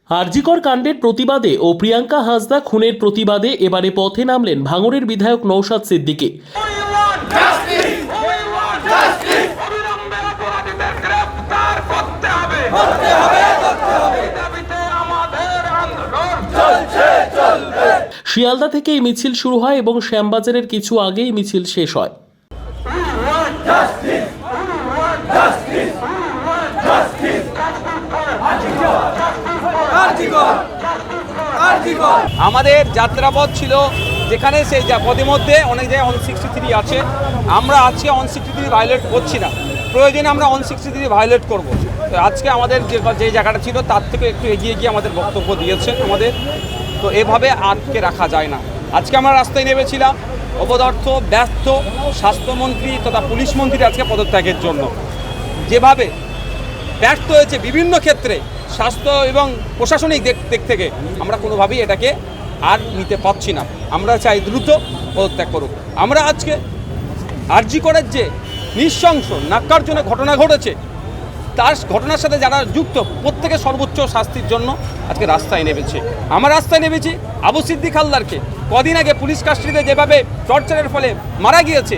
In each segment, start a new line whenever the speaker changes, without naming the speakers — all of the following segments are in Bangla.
আরজিকর কাণ্ডের প্রতিবাদে ও প্রিয়াঙ্কা হাসদা খুনের প্রতিবাদে এবারে পথে নামলেন ভাঙড়ের বিধায়ক নওশাদ সিদ্দিকী। শিয়ালদা থেকে এই মিছিল শুরু হয় এবং শ্যামবাজারের কিছু আগেই মিছিল শেষ হয়।
আমাদের যাত্রাপথ ছিল যেখানে সেই পথে মধ্যে অনেক জায়গায় 163 আছে। আমরা আজকে 163 ভায়োলেট করছি না, প্রয়োজনে আমরা 163 ভায়োলেট করব। তো আজকে আমাদের যে জায়গাটা ছিল তার থেকে একটু এগিয়ে গিয়ে আমাদের বক্তব্য দিয়েছেন আমাদের। তো এভাবে আটকে রাখা যায় না। আজকে আমরা রাস্তায় নেমেছিলাম অপদার্থ ব্যর্থ স্বাস্থ্যমন্ত্রী তথা পুলিশ মন্ত্রী আজকে পদত্যাগের জন্য। যেভাবে ব্যর্থ হয়েছে বিভিন্ন ক্ষেত্রে স্বাস্থ্য এবং প্রশাসনিক দিক থেকে, আমরা কোনোভাবেই এটাকে আর নিতে পারছি না। আমরা চাই দ্রুত পদত্যাগ করুক। আমরা আজকে আরজিকরের যে নৃশংস ন্যাক্কারজনক ঘটনা ঘটেছে তার ঘটনার সাথে যারা যুক্ত প্রত্যেকের সর্বোচ্চ শাস্তির জন্য আজকে রাস্তায় নেমেছে। আমরা রাস্তায় নেমেছি আবু সিদ্দিক হালদারকে কদিন আগে পুলিশ কাস্টডিতে যেভাবে টর্চারের ফলে মারা গিয়েছে,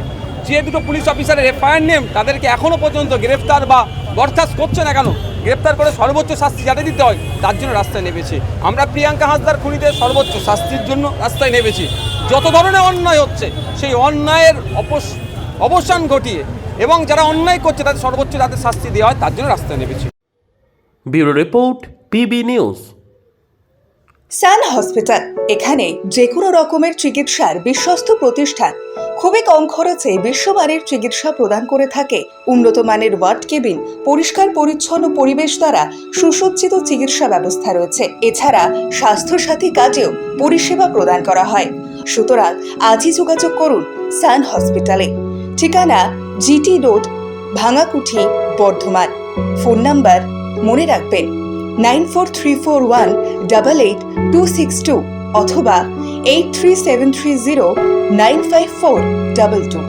যে দুটো পুলিশ অফিসারের এফআইআর নেম তাদেরকে এখনও পর্যন্ত গ্রেফতার বা বরখাস্ত করছে না কেন, গ্রেপ্তার করে সর্বোচ্চ শাস্তি যাতে দিতে হয় তার জন্য রাস্তায় নেমেছি। আমরা প্রিয়াঙ্কা হাসদার খুনিদের সর্বোচ্চ শাস্তির জন্য রাস্তায় নেমেছি। যত ধরনের অন্যায় হচ্ছে সেই অন্যায়ের অবসান ঘটিয়ে এবং যারা অন্যায় করছে তাদের সর্বোচ্চ যাতে শাস্তি দেওয়া হয় তার জন্য রাস্তায় নেমেছি।
Bureau report, PB news.
Sun hospital, এখানে যে কোনো রকমের চিকিৎসার বিশ্বস্ত প্রতিষ্ঠান। খুবই কম খরচে বিশ্বমানের চিকিৎসা প্রদান করে থাকে। উন্নত মানের ওয়ার্ড কেবিন, পরিষ্কার পরিচ্ছন্ন পরিবেশ দ্বারা সুসজ্জিত চিকিৎসা ব্যবস্থা রয়েছে। এছাড়া স্বাস্থ্যসাথী কাজেও পরিষেবা প্রদান করা হয়। সুতরাং আজই যোগাযোগ করুন সান হসপিটালে। ঠিকানা GT road, Bhangakuthi, Bardhaman. Phone number মনে রাখবেন 9434188262 অথবা 83730954222।